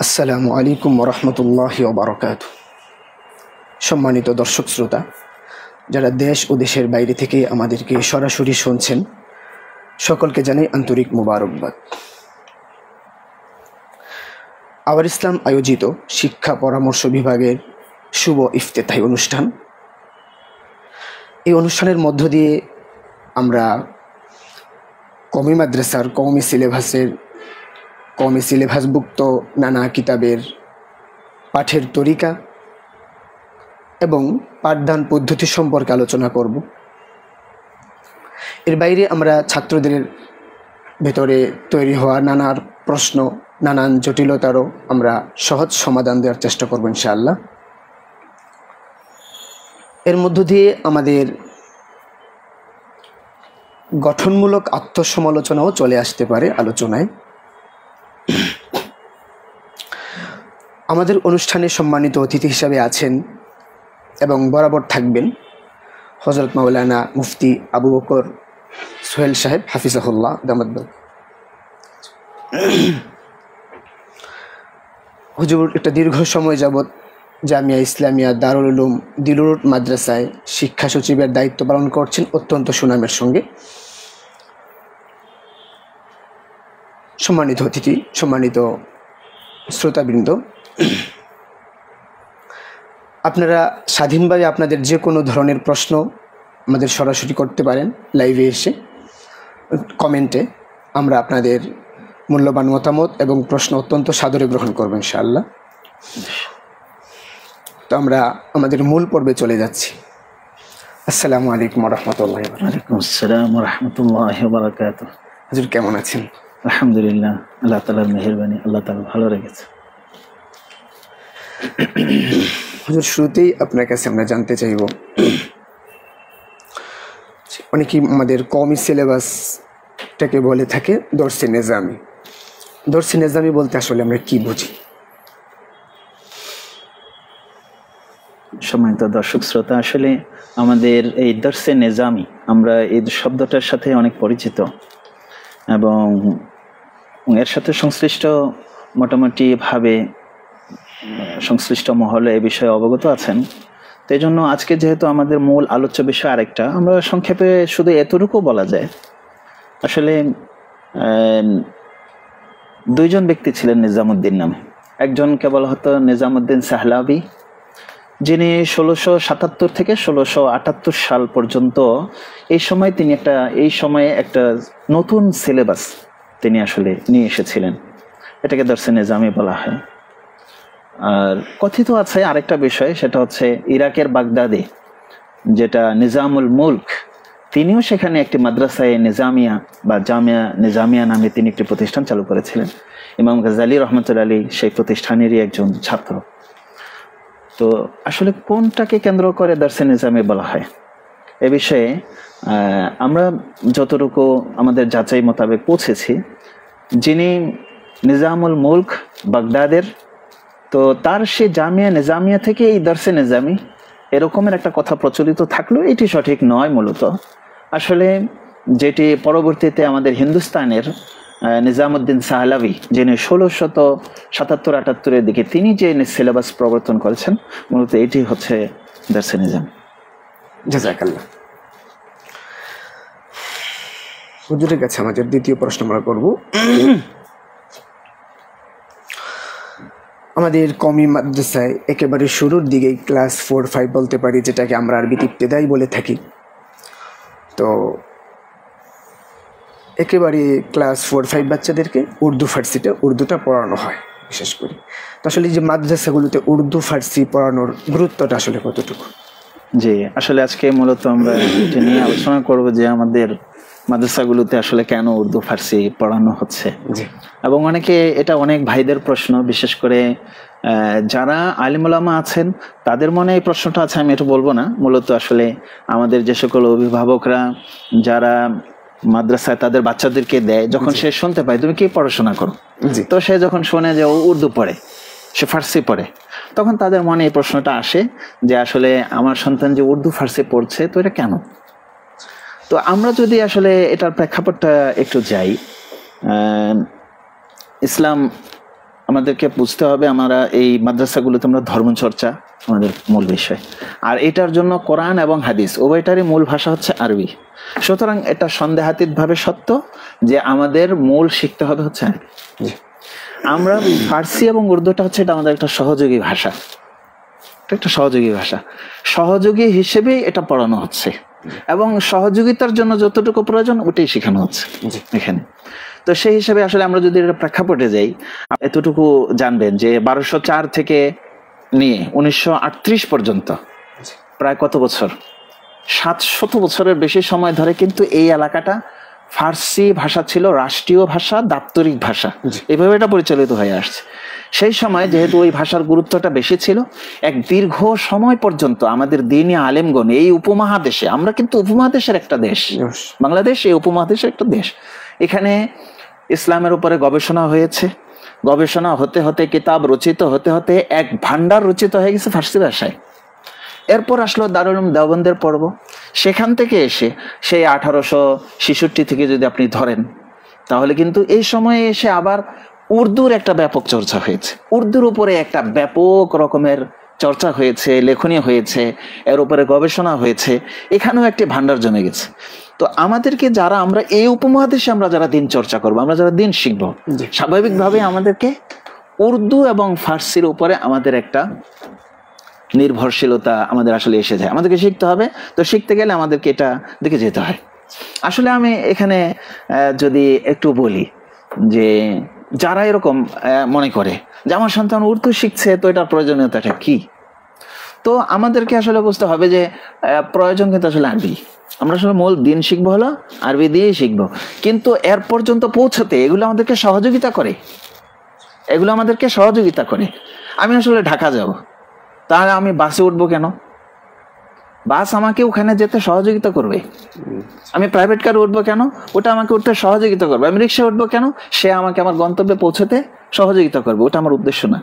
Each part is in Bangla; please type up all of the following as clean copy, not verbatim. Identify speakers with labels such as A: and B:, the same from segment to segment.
A: আসসালামু আলাইকুম ওয়া রাহমাতুল্লাহি ওয়া বারাকাতুহু। সম্মানিত দর্শক শ্রোতা, যারা দেশ ও দেশের বাইরে থেকে আমাদেরকে সরাসরি শুনছেন, সকলকে জানাই আন্তরিক মোবারকবাদ। আওয়ার ইসলাম আয়োজিত শিক্ষা পরামর্শ বিভাগের শুভ ইফতেতাহী অনুষ্ঠান। এই অনুষ্ঠানের মধ্য দিয়ে আমরা কওমি মাদ্রাসার কওমি সিলেবাসভুক্ত নানা কিতাবের পাঠের তরিকা এবং পাঠদান পদ্ধতি সম্পর্কে আলোচনা করব। এর বাইরে আমরা ছাত্রদের ভেতরে তৈরি হওয়া নানান প্রশ্ন, নানান জটিলতারও আমরা সহজ সমাধান দেওয়ার চেষ্টা করব ইনশাআল্লাহ। এর মধ্য দিয়ে আমাদের গঠনমূলক আত্মসমালোচনাও চলে আসতে পারে আলোচনায়। আমাদের অনুষ্ঠানে সম্মানিত অতিথি হিসাবে আছেন এবং বরাবর থাকবেন হযরত মাওলানা মুফতি আবু বকর সোহেল সাহেব হাফিজাহুল্লাহ দামাত বরকাতুহু। হুজুর একটা দীর্ঘ সময় যাবৎ জামিয়া ইসলামিয়া দারুল উলুম দিলুর মাদ্রাসায় শিক্ষা সচিবের দায়িত্ব পালন করছেন অত্যন্ত সুনামের সঙ্গে। সম্মানিত অতিথি, সম্মানিত শ্রোতাবৃন্দ, আপনারা স্বাধীনভাবে আপনাদের যে কোনো ধরনের প্রশ্ন আমাদের সরাসরি করতে পারেন লাইভে এসে, কমেন্টে। আমরা আপনাদের মূল্যবান মতামত এবং প্রশ্ন অত্যন্ত সাদরে গ্রহণ করব ইনশাআল্লাহ। তো আমরা আমাদের মূল পর্বে চলে যাচ্ছি। আসসালামু আলাইকুম ওয়া রাহমাতুল্লাহি ওয়া বারাকাতুহু।
B: ওয়ালাইকুম আসসালাম ওয়া রাহমাতুল্লাহি ওয়া বারাকাতুহু।
A: হুজুর কেমন আছেন?
B: আলহামদুলিল্লাহ, আল্লাহ তাআলার মেহেরবানি, আল্লাহ তাআলা ভালো রেখেছে।
A: হুজুর, শুরুতেই আপনার কাছে আমরা জানতে চাইব, অনেকেই আমাদের কওমি সিলেবাসটাকে বলে থাকে দরসে নিজামি। দরসে নিজামি বলতে আসলে আমরা কি বুঝি?
B: সম্মানিত দর্শক শ্রোতা, আসলে আমাদের এই দরসে নিজামি, আমরা এই শব্দটার সাথে অনেক পরিচিত এবং এর সাথে সংশ্লিষ্ট মোটামুটিভাবে সংশ্লিষ্ট মহলে এ বিষয়ে অবগত আছেন। তো এই জন্য আজকে যেহেতু আমাদের মূল আলোচ্য বিষয় আরেকটা, আমরা সংক্ষেপে শুধু এতটুকু বলা যায়, আসলে দুইজন ব্যক্তি ছিলেন নিজামুদ্দিন নামে। একজনকে বলা হতো নিজামুদ্দিন সাহলাবি, যিনি 1677 থেকে 1678 সাল পর্যন্ত এই সময়ে একটা নতুন সিলেবাস তিনি আসলে নিয়ে এসেছিলেন। এটাকে দরসে নিজামি বলা হয়। আর কথিত আছে আরেকটা বিষয়, সেটা হচ্ছে ইরাকের বাগদাদে যেটা নিজামুল মুলক, তিনিও সেখানে একটি মাদ্রাসায়ে নিজামিয়া বা জামিয়া নিজামিয়া নামে তিনি একটি প্রতিষ্ঠান চালু করেছিলেন। ইমাম গাজ্জালী রহমতুল্লাহ আলাইহি সেই প্রতিষ্ঠানেরই একজন ছাত্র। তো আসলে কোনটাকে কেন্দ্র করে দরসে নিজামি বলা হয়, এ বিষয়ে আমরা যতটুকু আমাদের যাচাই মোতাবেক পৌঁছেছি, যিনি নিজামুল মুলক বাগদাদের, তো তার সে জামিয়া নিজামিয়া থেকে এই দরসে নিজামি এরকমের একটা কথা প্রচলিত থাকলেও এটি সঠিক নয়। মূলত আসলে যেটি পরবর্তীতে আমাদের হিন্দুস্তানের নিজামুদ্দিন সাহলাবি, যিনি 1677-78 দিকে তিনি যে সিলেবাস প্রবর্তন করেছেন, মূলত এটি হচ্ছে দরসে নিজামি।
A: জাযাকাল্লাহ। হুজুরের কাছে আমাদের দ্বিতীয় প্রশ্ন আমরা করব। আমাদের কওমি মাদ্রাসায় একেবারে শুরুর দিকেই ক্লাস 4-5 বলতে পারি, যেটাকে আমরা আরবিতে ইবতেদাই বলে থাকি। তো একেবারে ক্লাস 4-5 বাচ্চাদেরকে উর্দুটা পড়ানো হয় বিশেষ করে। তো আসলে যে মাদ্রাসাগুলোতে উর্দু ফার্সি পড়ানোর গুরুত্বটা আসলে কতটুকু?
B: জি, আসলে আজকে মূলত আমরা এটা নিয়ে আলোচনা করব যে আমাদের মাদ্রাসাগুলোতে আসলে কেন উর্দু ফার্সি পড়ানো হচ্ছে। এবং অনেক ভাইদের প্রশ্ন, বিশেষ করে যারা আলিম উলামা আছেন তাদের মনে এই প্রশ্নটা আছে, আমি এটা বলবো না। মূলত আসলে আমাদের যে সকল অভিভাবকরা যারা মাদ্রাসায় তাদের বাচ্চাদেরকে দেয়, যখন সে শুনতে পায় তুমি কি পড়াশোনা করো, তো সে যখন শোনে যে ও উর্দু পড়ে, সে ফার্সি পড়ে, তখন তাদের মনে এই প্রশ্নটা আসে যে আসলে আমার সন্তান যে উর্দু ফার্সি পড়ছে, তো এটা কেন? তো আমরা যদি আসলে এটার প্রেক্ষাপটটা একটু যাই, ইসলাম আমাদেরকে বুঝতে হবে, আমরা এই মাদ্রাসাগুলোতে আমরা ধর্মচর্চা আমাদের মূল বিষয়, আর এটার জন্য কোরআন এবং হাদিস উভয়টারই মূল ভাষা হচ্ছে আরবি। সুতরাং এটা সন্দেহাতীতভাবে সত্য যে আমাদের মূল শিখতে হবে হচ্ছে আরবি। আমরা ফার্সি এবং উর্দুটা হচ্ছে এটা আমাদের একটা সহযোগী ভাষা, একটা সহযোগী ভাষা, সহযোগী হিসেবেই এটা পড়ানো হচ্ছে এবং সহযোগিতার জন্য যতটুকু প্রয়োজন ওটাই শেখানো হচ্ছে এখানে। তো সেই হিসেবে আসলে আমরা যদি এটা প্রেক্ষাপটে যাই, এতটুকু জানবেন যে 1204 থেকে নিয়ে 1938 পর্যন্ত প্রায় কত বছর, 700 বছরের বেশি সময় ধরে কিন্তু এই এলাকাটা ফার্সি ভাষা ছিল রাষ্ট্রীয় ভাষা, দাপ্তরিক ভাষা, এভাবে এটা পরিচালিত হয়ে আসছে। সেই সময় যেহেতু ওই ভাষার গুরুত্বটা বেশি ছিল, এক দীর্ঘ সময় পর্যন্ত আমাদের দ্বীনি আলেমগণ এই উপমহাদেশে, আমরা কিন্তু উপমহাদেশের একটা দেশ, বাংলাদেশ এই উপমহাদেশের একটা দেশ, এখানে ইসলামের উপরে গবেষণা হয়েছে। গবেষণা হতে হতে, কিতাব রচিত হতে হতে এক ভান্ডার রচিত হয়ে গেছে ফার্সি ভাষায়। এরপর আসলো দারুল উলুম দেওবন্দের পর্ব, সেখান থেকে এসে সেই 1866 থেকে যদি আপনি ধরেন, তাহলে কিন্তু এই সময়ে এসে আবার উর্দুর একটা ব্যাপক চর্চা হয়েছে, উর্দুর উপরে একটা ব্যাপক রকমের চর্চা হয়েছে, লেখনী হয়েছে, এর উপরে গবেষণা হয়েছে, এখানেও একটি ভান্ডার জমে গেছে। তো আমাদেরকে যারা, আমরা এই উপমহাদেশে আমরা যারা দিন চর্চা করবো, আমরা যারা দিন শিখবো, স্বাভাবিকভাবে আমাদেরকে উর্দু এবং ফার্সির উপরে আমাদের একটা নির্ভরশীলতা আমাদের আসলে এসে যায়, আমাদেরকে শিখতে হবে। তো শিখতে গেলে আমাদেরকে এটা দেখে যেতে হয়। আসলে আমি এখানে যদি একটু বলি যে যারা এরকম মনে করে যে আমার সন্তান উর্দু শিখছে, তো এটার প্রয়োজনীয়তাটা কি, তো আমাদেরকে আসলে বুঝতে হবে যে প্রয়োজন কিন্তু আসলে আরবি। আমরা আসলে মূল দিন শিখবো হলো আরবি দিয়েই শিখবো, কিন্তু এর পর্যন্ত পৌঁছতে এগুলো আমাদেরকে সহযোগিতা করে, এগুলো আমাদেরকে সহযোগিতা করে। আমি আসলে ঢাকা যাব, তাহলে আমি বাসে উঠবো কেন? বাস আমাকে ওখানে যেতে সহযোগিতা করবে। আমি প্রাইভেট কারে উঠবো কেন? ওটা আমাকে উঠতে সহযোগিতা করবে। আমি রিক্সা উঠবো কেন? সে আমাকে আমার গন্তব্যে পৌঁছতে সহযোগিতা করবে। ওটা আমার উদ্দেশ্য না,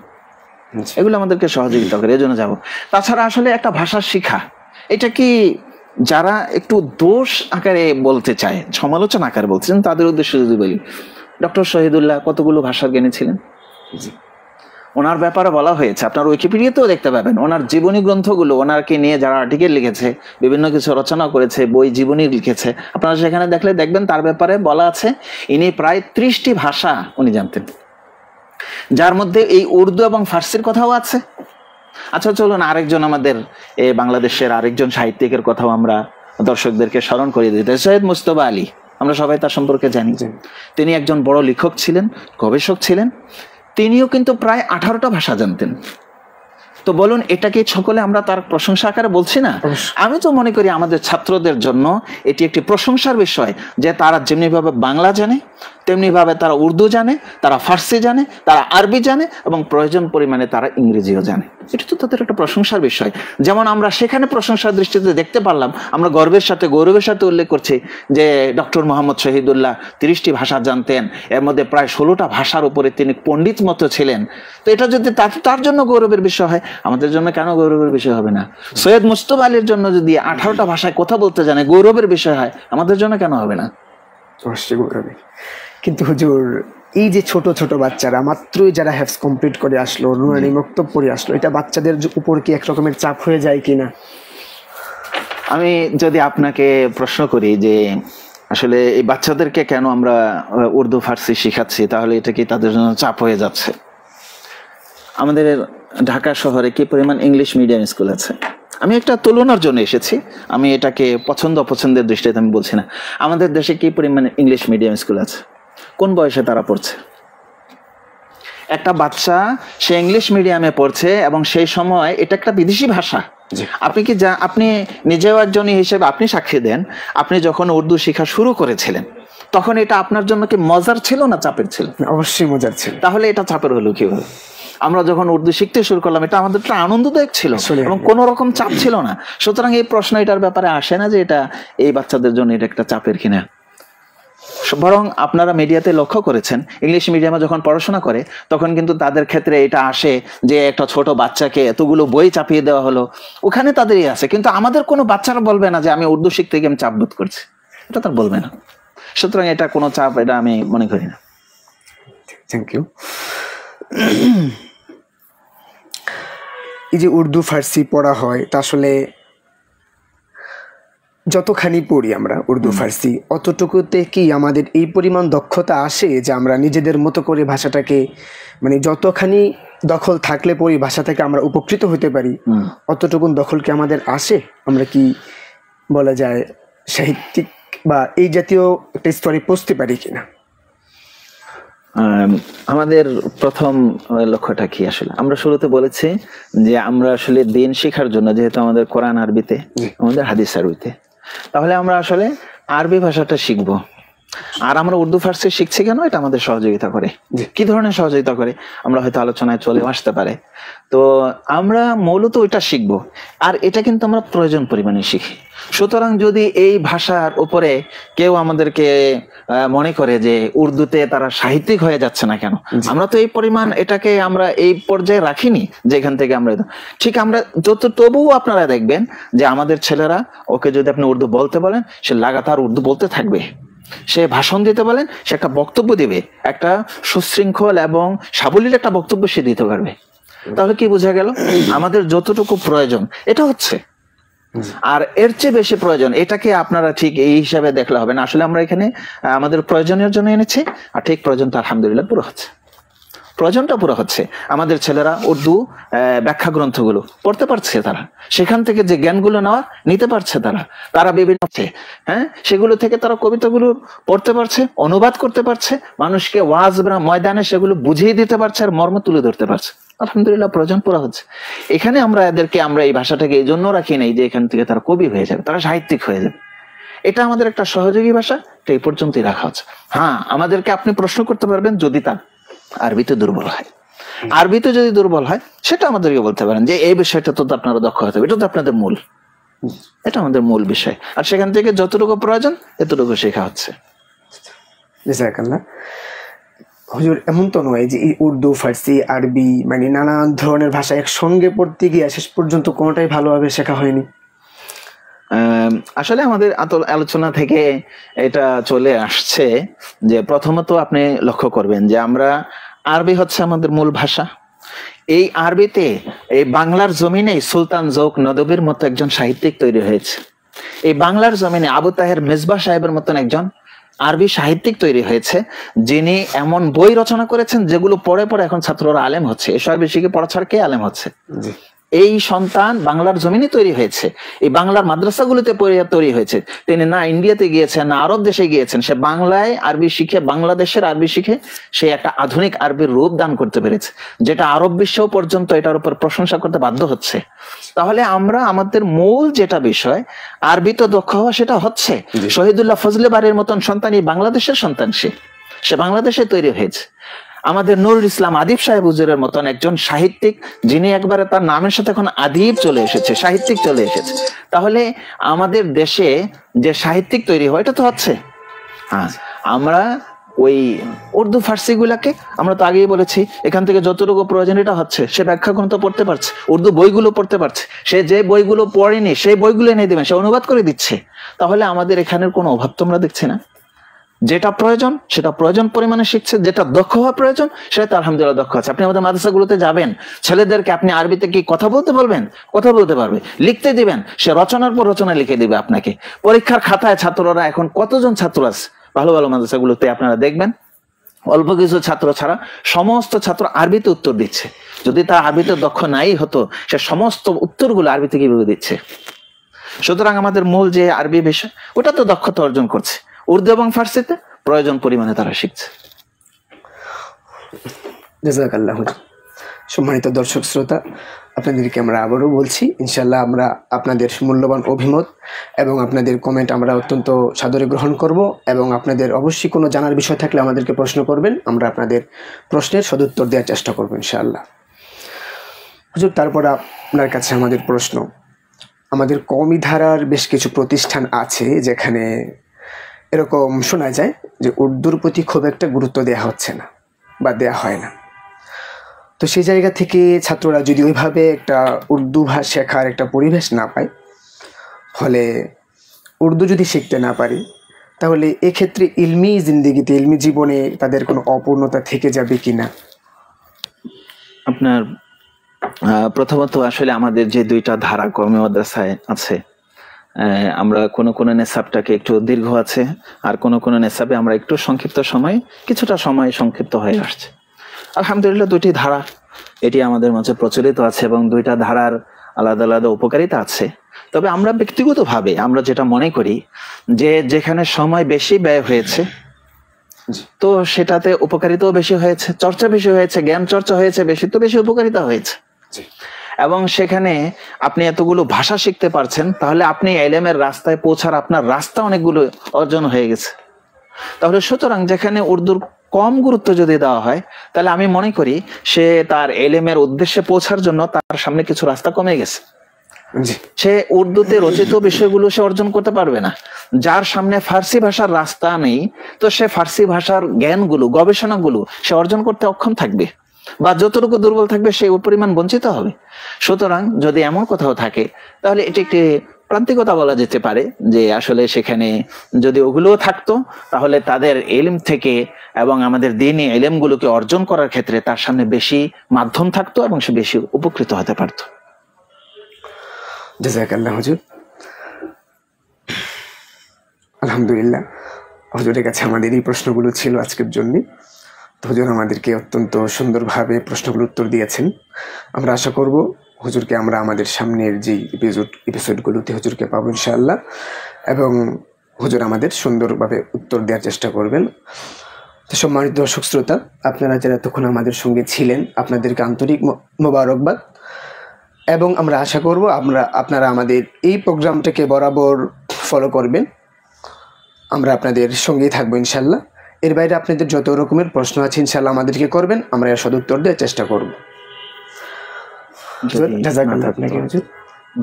B: এগুলো আমাদেরকে সহযোগিতা করে, এই জন্য যাবো। তাছাড়া আসলে একটা ভাষা শিখা, এটা কি যারা একটু দোষ আকারে বলতে চায়, সমালোচনা আকারে বলছেন, তাদের উদ্দেশ্যে যদি বলি, ডক্টর শহীদুল্লাহ কতগুলো ভাষার জ্ঞানী ছিলেন, ওনার ব্যাপারে বলা হয়েছে, আপনার উইকিপিডিয়াতেও দেখতে পাবেন, ওনার জীবনী গ্রন্থগুলো, ওনারকে নিয়ে যারা আর্টিকেল লিখেছে, বিভিন্ন কিছু রচনা করেছে, বই জীবনী লিখেছে, আপনারা সেখানে দেখলে দেখবেন তার ব্যাপারে বলা আছে ইনি প্রায় 30টি ভাষা উনি জানতেন, যার মধ্যে এই উর্দু এবং ফার্সির কথাও আছে। আচ্ছা চলুন আরেকজন আমাদের বাংলাদেশের আরেকজন সাহিত্যিকের কথাও আমরা দর্শকদেরকে স্মরণ করিয়ে দিতে, সৈয়দ মুজতবা আলী, আমরা সবাই তার সম্পর্কে জানি। তিনি একজন বড় লেখক ছিলেন, গবেষক ছিলেন, তিনিও কিন্তু প্রায় 18টা ভাষা জানতেন। তো বলুন এটা কি সকলে আমরা তার প্রশংসা আকারে বলছি না? আমি তো মনে করি আমাদের ছাত্রদের জন্য এটি একটি প্রশংসার বিষয় যে তারা যেমনিভাবে বাংলা জানে, তেমনিভাবে তারা উর্দু জানে, তারা ফার্সি জানে, তারা আরবি জানে এবং প্রয়োজন পরিমাণে তারা ইংরেজিও জানে। এটা তো তাদের একটা প্রশংসার বিষয়। যেমন আমরা সেখানে প্রশংসার দৃষ্টিতে দেখতে পারলাম, আমরা গর্বের সাথে গৌরবের সাথে উল্লেখ করছি যে ডক্টর মোহাম্মদ শহীদুল্লাহ 30টি ভাষা জানতেন, এর মধ্যে প্রায় 16টা ভাষার উপরে তিনি পণ্ডিত মতো ছিলেন। তো এটা যদি তার জন্য গৌরবের বিষয় হয়, আমাদের জন্য কেন গৌরবের বিষয় হবে না? সৈয়দ মুজতবা আলীর জন্য যদি 18টা ভাষায় কথা বলতে জানে গৌরবের বিষয় হয়, আমাদের জন্য কেন হবে না?
A: অবশ্যই গৌরবের। কিন্তু হুজুর, এই যে ছোট ছোট বাচ্চারা মাত্রই যারা হ্যাফজ কমপ্লিট করে আসলো, নুরানি মক্তব পড়ে আসলো, এটা বাচ্চাদের উপর কি এক রকমের চাপ হয়ে যায় কিনা?
B: আমি যদি আপনাকে প্রশ্ন করি যে আসলে এই বাচ্চাদেরকে কেন আমরা উর্দু ফার্সি শিখাচ্ছি, তাহলে এটা কি তাদের জন্য চাপ হয়ে যাচ্ছে? আমাদের ঢাকা শহরে কি পরিমাণ ইংলিশ মিডিয়াম স্কুল আছে? আমি একটা তুলনার জন্য এসেছি, আমি এটাকে পছন্দ অপছন্দের দৃষ্টিতে আমি বলছি না। আমাদের দেশে কি পরিমাণ ইংলিশ মিডিয়াম স্কুল আছে? কোন বয়সে তারা পড়ছে? একটা বাচ্চা সে ইংলিশ মিডিয়ামে পড়ছে এবং সেই সময় এটা একটা বিদেশি ভাষা। আপনি কি আপনি নিজেও একজন হিসেবে আপনি সাক্ষী দেন, আপনি যখন উর্দু শেখা শুরু করেছিলেন তখন এটা আপনার জন্য কি মজার ছিল না চাপের ছিল?
A: অবশ্যই মজার ছিল।
B: তাহলে এটা চাপের হলো কিভাবে? আমরা যখন উর্দু শিখতে শুরু করলাম এটা আমাদের একটা আনন্দদায়ক ছিল এবং কোনো রকম চাপ ছিল না। সুতরাং এই প্রশ্ন এটার ব্যাপারে আসে না যে এটা এই বাচ্চাদের জন্য এটা একটা চাপের কিনা। বরং আপনারা মিডিয়াতে লক্ষ্য করেছেন ইংলিশ মিডিয়ামে যখন পড়াশোনা করে তখন কিন্তু তাদের ক্ষেত্রে এটা আসে যে একটা ছোট বাচ্চাকে এতগুলো বই চাপিয়ে দেওয়া হলো, ওখানে তাদেরই আছে। কিন্তু আমাদের কোনো বাচ্চারা বলবে না যে আমি উর্দু শিখতে গিয়ে আমি চাপ বোধ করছি, এটা তার বলবে না। সুতরাং এটা কোনো চাপ, এটা আমি মনে করি না।
A: Thank you. এই যে উর্দু ফার্সি পড়া হয়, তা আসলে যতখানি পড়ি আমরা উর্দু ফার্সি, অতটুকুতে কি আমাদের এই পরিমাণ দক্ষতা আসে যে আমরা নিজেদের মতো করে ভাষাটাকে, মানে যতখানি দখল থাকলে পরে ভাষা থেকে আমরা উপকৃত হতে পারি, অতটুকুন দখল কি আমাদের আসে? আমরা কি বলা যায় সাহিত্যিক বা এই জাতীয় একটা স্তরে পৌঁছতে পারি কিনা?
B: আমাদের প্রথম লক্ষ্যটা কি? আসলে আমরা শুরুতে বলেছি যে আমরা আসলে দিন শেখার জন্য, যেহেতু আমাদের কোরআন আরবিতে, আমাদের হাদিস আরবিতে, তাহলে আমরা আসলে আরবি ভাষাটা শিখবো। আর আমরা উর্দু ফার্সি শিখছি কেন? এটা আমাদের সহযোগিতা করে। কি ধরনের সহযোগিতা করে আমরা হয়তো আলোচনায় চলে আসতে পারে। তো আমরা মূলত ওইটা শিখবো, আর এটা কিন্তু আমরা প্রয়োজন পরিমাণে শিখি। সুতরাং যদি এই ভাষার উপরে কেউ আমাদেরকে মনে করে যে উর্দুতে তারা সাহিত্যিক হয়ে যাচ্ছে না কেন, আমরা তো এই পরিমাণ এটাকে আমরা এই পর্যায়ে রাখিনি যেখান থেকে আমরা, ঠিক আমরা তবুও আপনারা দেখবেন যে আমাদের ছেলেরা, ওকে যদি আপনি উর্দু বলতে বলেন, সে লাগাতার উর্দু বলতে থাকবে। সে ভাষণ দিতে বলেন, সে একটা বক্তব্য দিবে, একটা সুশৃঙ্খল এবং সাবলীল একটা বক্তব্য সে দিতে পারবে। তাহলে কি বোঝা গেল? আমাদের যতটুকু প্রয়োজন এটা হচ্ছে, আর এর চেয়ে বেশি প্রয়োজন এটাকে আপনারা ঠিক এই হিসাবে দেখলে হবে না। আসলে আমরা এখানে আমাদের প্রয়োজনের জন্য এনেছি, আর ঠিক প্রয়োজনটা আলহামদুলিল্লাহ পুরো হচ্ছে, প্রয়োজনটা পুরো হচ্ছে। আমাদের ছেলেরা উর্দু ব্যাখ্যা গ্রন্থগুলো পড়তে পারছে, তারা সেখান থেকে যে জ্ঞানগুলো নিতে পারছে, তারা বিভিন্ন, হ্যাঁ, সেগুলো থেকে তারা কবিতাগুলো পড়তে পারছে, অনুবাদ করতে পারছে, মানুষকে ওয়াজ ময়দানে সেগুলো বুঝিয়ে দিতে পারছে, আর মর্ম তুলে ধরতে পারছে। আলহামদুলিল্লাহ প্রয়োজন পুরো হচ্ছে। এখানে আমরা এই ভাষাটাকে এই জন্য রাখি নাই যে এখান থেকে তারা কবি হয়ে যাবে, তারা সাহিত্যিক হয়ে যাবে। এটা আমাদের একটা সহযোগী ভাষা, এটা এই পর্যন্তই রাখা হচ্ছে। হ্যাঁ, আমাদেরকে আপনি প্রশ্ন করতে পারবেন যদি তার আরবিতে দুর্বল হয়, আরবিতে যদি দুর্বল হয় সেটা আমাদেরকে বলতে পারেন যে এই বিষয়টা তো আপনারা দক্ষ হতে হবে, এটা তো আপনাদের মূল, এটা আমাদের মূল বিষয়। আর সেখান থেকে যতটুকু প্রয়োজন এতটুকু শেখা হচ্ছে।
A: জাযাকাল্লাহ। হুজুর, এমন তো নয় যে এই উর্দু ফার্সি আরবি মানে নানান ধরনের ভাষা একসঙ্গে পড়তে গিয়ে শেষ পর্যন্ত কোনোটাই ভালোভাবে শেখা হয়নি?
B: আসলে আমাদের আলোচনা থেকে এটা চলে আসছে যে প্রথমত আপনি লক্ষ্য করবেন যে আমরা আরবি হচ্ছে আমাদের মূল ভাষা। এই আরবিতে এই বাংলার জমিনে সুলতান জৌক নদবীর মতো একজন সাহিত্যিক তৈরি হয়েছে। এই বাংলার জমিনে আবু তাহের মেজবাহ সাহেবের মতন একজন আরবি সাহিত্যিক তৈরি হয়েছে, যিনি এমন বই রচনা করেছেন যেগুলো পড়ে পড়ে এখন ছাত্ররা আলেম হচ্ছে। এসব বেশিকে পড়া ছাড়া কে আলেম হচ্ছে? এই সন্তান বাংলার জমিনে তৈরি হয়েছে, এই বাংলার মাদ্রাসাগুলোতে তৈরি হয়েছে। তিনি না ইন্ডিয়াতে গিয়েছেন, না আরব দেশে গিয়েছেন, সে বাংলায় আরবি শিখে, বাংলাদেশের আরবি শিখে সে একটা আধুনিক আরবির রূপ দান করতে পেরেছে, যেটা আরব বিশ্ব পর্যন্ত এটার উপর প্রশংসা করতে বাধ্য হচ্ছে। তাহলে আমরা আমাদের মূল যেটা বিষয় আরবি তো দক্ষ হওয়া, সেটা হচ্ছে শহীদুল্লাহ ফজলে বাড়ির মতন সন্তান, এই বাংলাদেশের সন্তান, সে বাংলাদেশে তৈরি হয়েছে। আমাদের নুরুল ইসলাম আদিব সাহেব হুজুরের মতন একজন সাহিত্যিক, যিনি একবারে তার নামের সাথে এখন আদিব চলে এসেছে, সাহিত্যিক চলে এসেছে। তাহলে আমাদের দেশে যে সাহিত্যিক তৈরি হয় এটা তো হচ্ছে। হ্যাঁ, আমরা ওই উর্দু ফার্সি গুলাকে, আমরা তো আগেই বলেছি, এখান থেকে যতটুকু প্রয়োজন এটা হচ্ছে। সে ব্যাখ্যা গ্রন্থ পড়তে পারছে, উর্দু বইগুলো পড়তে পারছে, সে যে বইগুলো পড়েনি সেই বইগুলো এনে দেবেন, সে অনুবাদ করে দিচ্ছে। তাহলে আমাদের এখানের কোনো অভাব তো আমরা দেখছি না। যেটা প্রয়োজন সেটা প্রয়োজন পরিমাণে শিখছে, যেটা দক্ষ হওয়া প্রয়োজন সেটা আলহামদুলিল্লাহ দক্ষ আছে। আপনি আমাদের মাদ্রাসাগুলোতে যাবেন, ছেলেদেরকে আপনি আরবিতে কি কথা বলতে বলবেন, কথা বলতে পারবে। লিখতে দিবেন, সে রচনার পর রচনা লিখে দিবে আপনাকে। পরীক্ষার খাতায় ছাত্ররা, এখন কতজন ছাত্র আছে ভালো ভালো মাদ্রাসাগুলোতে আপনারা দেখবেন, অল্প কিছু ছাত্র ছাড়া সমস্ত ছাত্র আরবিতে উত্তর দিচ্ছে। যদি তার আরবিতে দক্ষ নাই হতো, সে সমস্ত উত্তরগুলো আরবিতে কিভাবে দিচ্ছে? সুতরাং আমাদের মূল যে আরবি বিষয় ওটা তো দক্ষতা অর্জন করছে, উর্দু এবং ফার্সিতে প্রয়োজন পরিমাণে তারা শিখছে।
A: জাযাকাল্লাহ। সম্মানিত দর্শক শ্রোতা, আপনাদেরকে আমরা আবারও বলছি, ইনশাল্লাহ আমরা আপনাদের মূল্যবান অভিমত এবং আপনাদের কমেন্ট আমরা অত্যন্ত সাদরে গ্রহণ করব, এবং আপনাদের অবশ্যই কোনো জানার বিষয় থাকলে আমাদেরকে প্রশ্ন করবেন, আমরা আপনাদের প্রশ্নের সদুত্তর দেওয়ার চেষ্টা করব ইনশাআল্লাহ। হুজুর, তারপর আপনার কাছে আমাদের প্রশ্ন, আমাদের কওমি ধারার বেশ কিছু প্রতিষ্ঠান আছে যেখানে এরকম শোনা যায় যে উর্দুর প্রতি খুব একটা গুরুত্ব দেওয়া হচ্ছে না বা দেওয়া হয় না। তো সেই জায়গা থেকে ছাত্ররা যদি ওইভাবে একটা উর্দু ভাষা শেখার একটা পরিবেশ না পায়, ফলে উর্দু যদি শিখতে না পারি, তাহলে এক্ষেত্রে ইলমি জিন্দেগিতে, ইলমি জীবনে তাদের কোনো অপূর্ণতা থেকে যাবে কিনা?
B: আপনার প্রথমত আসলে আমাদের যে দুইটা ধারা কওমি মাদ্রাসায় আছে, আমরা কোন নেশাবটাকে একটু দীর্ঘ আছে, আর কোন নেশাবে আমরা একটু সংক্ষিপ্ত সময়, কিছুটা সময় সংক্ষিপ্ত হয়ে আসছে। আলহামদুলিল্লাহ দুইটি ধারা এটি আমাদের মাঝে প্রচলিত আছে এবং দুইটা ধারার আলাদা আলাদা উপকারিতা আছে। তবে আমরা ব্যক্তিগতভাবে আমরা যেটা মনে করি যে যেখানে সময় বেশি ব্যয় হয়েছে তো সেটাতে উপকারিতাও বেশি হয়েছে, চর্চা বেশি হয়েছে, জ্ঞান চর্চা হয়েছে বেশি, তো বেশি উপকারিতা হয়েছে। এবং সেখানে আপনি এতগুলো ভাষা শিখতে পারছেন, তাহলে আপনি ইলমের রাস্তায় পৌঁছার আপনার রাস্তা অনেকগুলো অর্জন হয়ে গেছে। তাহলে সুতরাং যেখানে উর্দুর কম গুরুত্ব যদি দেওয়া হয়, তাহলে আমি মনে করি সে তার ইলমের উদ্দেশ্যে পৌঁছার জন্য তার সামনে কিছু রাস্তা কমে গেছে। সে উর্দুতে রচিত বিষয়গুলো সে অর্জন করতে পারবে না। যার সামনে ফার্সি ভাষার রাস্তা নেই, তো সে ফার্সি ভাষার জ্ঞানগুলো, গবেষণাগুলো সে অর্জন করতে অক্ষম থাকবে, বা যতটুকু দুর্বল থাকবে সেই পরিমাণ বঞ্চিত হবে। সুতরাং যদি এমন কোথাও থাকে, তাহলে এটি একটি প্রান্তিকতা বলা যেতে পারে যে আসলে সেখানে যদি ওগুলোও থাকতো, তাহলে তাদের ইলম থেকে এবং আমাদের দ্বীনি ইলমগুলোকে অর্জন করার ক্ষেত্রে তার সামনে বেশি মাধ্যম থাকতো এবং সে বেশি উপকৃত হতে পারত।
A: জাযাকাল্লাহ হুজুর। আলহামদুলিল্লাহ, হুজুরের কাছে আমাদের এই প্রশ্নগুলো ছিল আজকের জন্য। তো হুজুর আমাদেরকে অত্যন্ত সুন্দরভাবে প্রশ্নগুলোর উত্তর দিয়েছেন। আমরা আশা করব হুজুরকে আমরা আমাদের সামনের যে এপিসোডগুলোতে হুজুরকে পাবো ইনশাআল্লাহ, এবং হুজুর আমাদের সুন্দরভাবে উত্তর দেওয়ার চেষ্টা করবেন। তো সম্মানিত দর্শক শ্রোতা, আপনারা যারা তখন আমাদের সঙ্গে ছিলেন, আপনাদেরকে আন্তরিক মোবারকবাদ। এবং আমরা আশা করব আপনারা আমাদের এই প্রোগ্রামটাকে বরাবর ফলো করবেন। আমরা আপনাদের সঙ্গেই থাকবো ইনশাল্লাহ। এর বাইরে আপনাদের যত রকমের প্রশ্ন আছে ইনশাল্লাহ আমাদেরকে করবেন, আমরা এর সদুত্তর দেওয়ার চেষ্টা করব।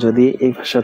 B: যদি এই ভাষা